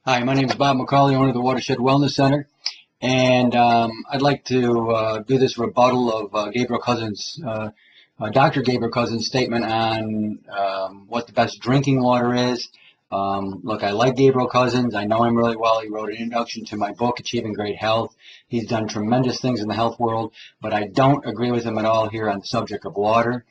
Hi, my name is Bob McCauley, owner of the Watershed Wellness Center, and I'd like to do this rebuttal of Dr. Gabriel Cousen's statement on what the best drinking water is. Look, I like Gabriel Cousens. I know him really well. He wrote an introduction to my book, Achieving Great Health. He's done tremendous things in the health world, but I don't agree with him at all here on the subject of water,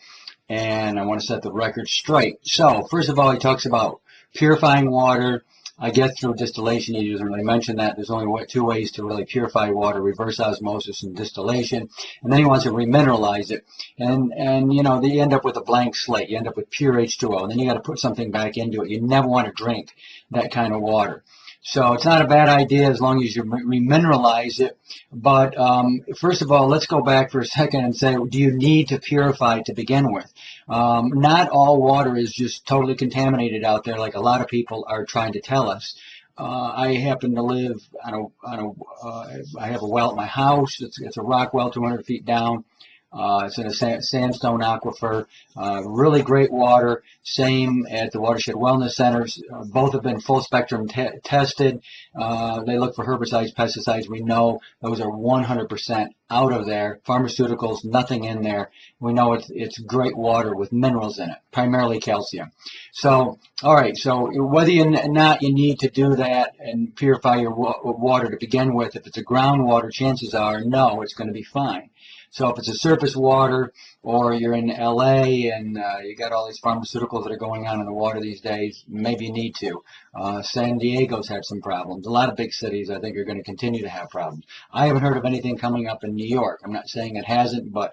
and I want to set the record straight. So, first of all, he talks about purifying water. I guess through distillation. He doesn't really mention that. There's only two ways to really purify water: reverse osmosis and distillation. And then he wants to remineralize it, and you know, you end up with a blank slate. You end up with pure H2O, and then you got to put something back into it. You never want to drink that kind of water. So it's not a bad idea as long as you remineralize it. But first of all, let's go back for a second and say, do you need to purify to begin with? Not all water is just totally contaminated out there like a lot of people are trying to tell us. I happen to live I have a well at my house. It's a rock well 200 feet down. It's in a sandstone aquifer. Really great water. Same at the Watershed Wellness Centers. Both have been full spectrum tested. They look for herbicides, pesticides. We know those are 100% out of there. Pharmaceuticals, nothing in there. We know it's great water with minerals in it, primarily calcium. So, all right. So whether or not you need to do that and purify your water to begin with, if it's a groundwater, chances are no, it's going to be fine. So if it's a surface water, or you're in LA and you got all these pharmaceuticals that are going on in the water these days, maybe you need to. San Diego's had some problems. A lot of big cities, I think, are going to continue to have problems. I haven't heard of anything coming up in New York. I'm not saying it hasn't, but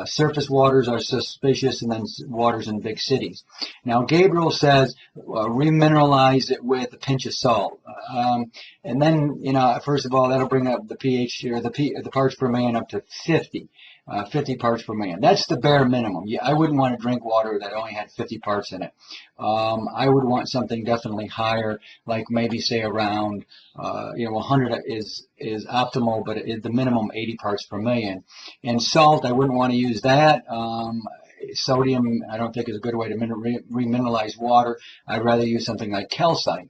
surface waters are suspicious, and then waters in big cities. Now, Gabriel says remineralize it with a pinch of salt. And then, you know, first of all, that'll bring up the pH, or the parts per million, up to 50. 50 parts per million. That's the bare minimum. I wouldn't want to drink water that only had 50 parts in it. I would want something definitely higher, like maybe say around, 100 is optimal, but the minimum 80 parts per million. And salt, I wouldn't want to use that. Sodium, I don't think is a good way to remineralize water. I'd rather use something like calcite,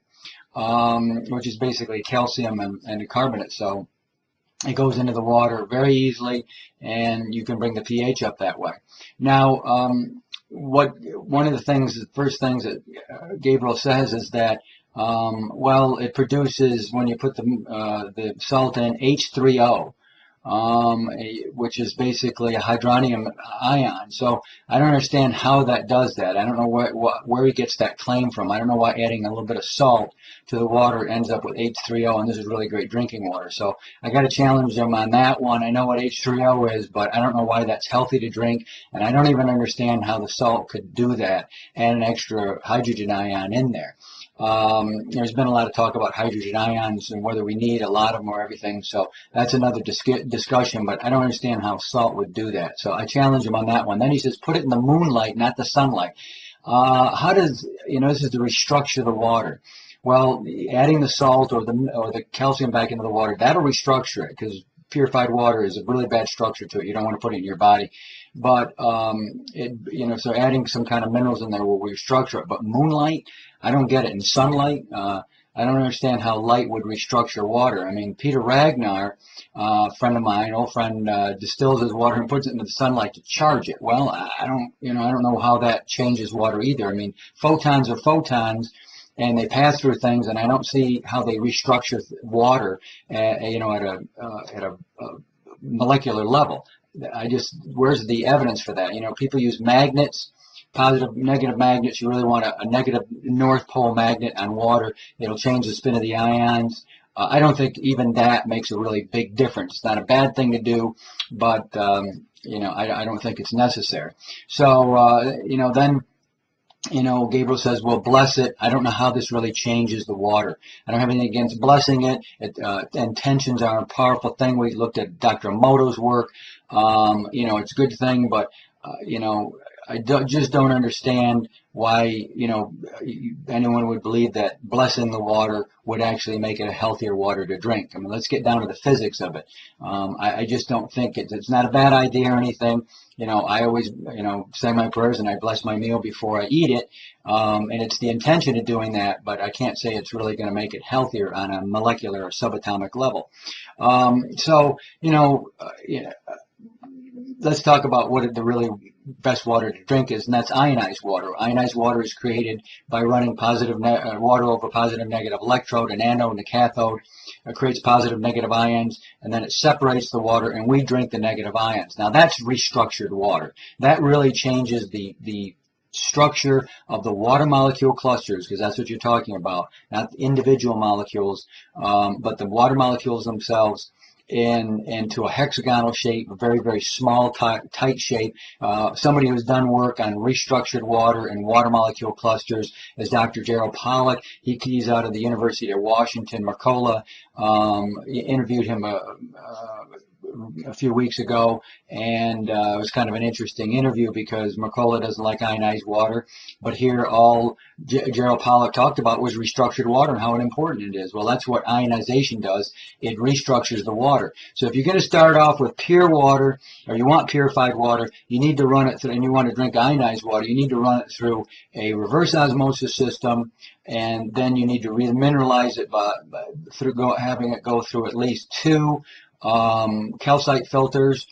which is basically calcium and carbonate. So it goes into the water very easily, and you can bring the pH up that way. Now, one of the first things that Gabriel says is that, it produces, when you put the salt in, H3O, which is basically a hydronium ion. So I don't understand how that does that. I don't know where he gets that claim from. I don't know why adding a little bit of salt to the water ends up with H3O, and this is really great drinking water. So I got to challenge him on that one. I know what H3O is, but I don't know why that's healthy to drink, and I don't even understand how the salt could do that, add an extra hydrogen ion in there. There's been a lot of talk about hydrogen ions and whether we need a lot of them or everything, so that's another discussion, but I don't understand how salt would do that. So I challenge him on that one. Then he says, put it in the moonlight, not the sunlight. How does, this is to restructure the water. Well, adding the salt or the calcium back into the water, that'll restructure it, because purified water is a really bad structure to it. You don't want to put it in your body. But, so adding some kind of minerals in there will restructure it. But moonlight, I don't get it. In sunlight, I don't understand how light would restructure water. I mean, Peter Ragnar, friend of mine, old friend, distills his water and puts it into the sunlight to charge it. Well, I don't know how that changes water either. I mean, photons are photons, and they pass through things, and I don't see how they restructure water, at a molecular level. Where's the evidence for that? People use magnets, positive, negative magnets. You really want a negative North Pole magnet on water. It'll change the spin of the ions. I don't think even that makes a really big difference. It's not a bad thing to do, but, I don't think it's necessary. So, then, Gabriel says, well, bless it. I don't know how this really changes the water. I don't have anything against blessing it. Intentions are a powerful thing. We looked at Dr. Emoto's work. It's a good thing, but, I just don't understand why, anyone would believe that blessing the water would actually make it a healthier water to drink. I mean, let's get down to the physics of it. I just don't think it's not a bad idea or anything. I always, say my prayers and I bless my meal before I eat it. And it's the intention of doing that, but I can't say it's really going to make it healthier on a molecular or subatomic level. Let's talk about what the really best water to drink is, and that's ionized water. Ionized water is created by running water over positive negative electrode, an anode and a cathode. It creates positive negative ions, and then it separates the water, and we drink the negative ions. Now that's restructured water. That really changes the structure of the water molecule clusters, because that's what you're talking about, not the individual molecules, but the water molecules themselves into a hexagonal shape, a very, very small, tight shape. Somebody who's done work on restructured water and water molecule clusters is Dr. Gabriel Cousen. He's out of the University of Washington, McCauley. Interviewed him a few weeks ago, and it was kind of an interesting interview because McCauley doesn't like ionized water, but here all Gerald Pollack talked about was restructured water and how important it is. Well, that's what ionization does. It restructures the water. So if you're going to start off with pure water, or you want purified water, you need to run it through, and you want to drink ionized water, you need to run it through a reverse osmosis system, and then you need to remineralize it having it go through at least 2 calcite filters,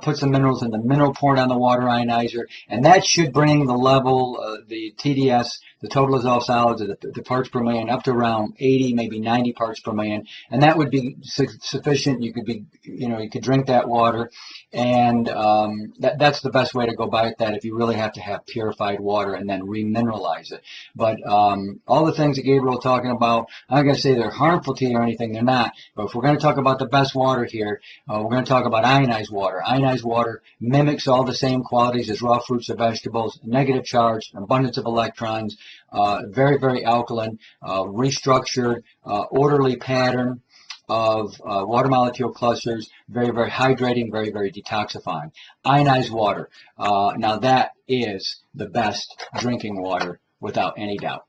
put some minerals in the mineral port on the water ionizer, and that should bring the level, the TDS, the total dissolved solids, the parts per million, up to around 80, maybe 90 parts per million, and that would be sufficient. You could drink that water, and that's the best way to go about that if you really have to have purified water and then remineralize it. But all the things that Gabriel was talking about, I'm not going to say they're harmful to you or anything, they're not, but if we're going to talk about the best water here, we're going to talk about ionized water. Ionized water mimics all the same qualities as raw fruits and vegetables: negative charge, abundance of electrons, very, very alkaline, restructured, orderly pattern of water molecule clusters, very, very hydrating, very, very detoxifying. Ionized water. Now that is the best drinking water without any doubt.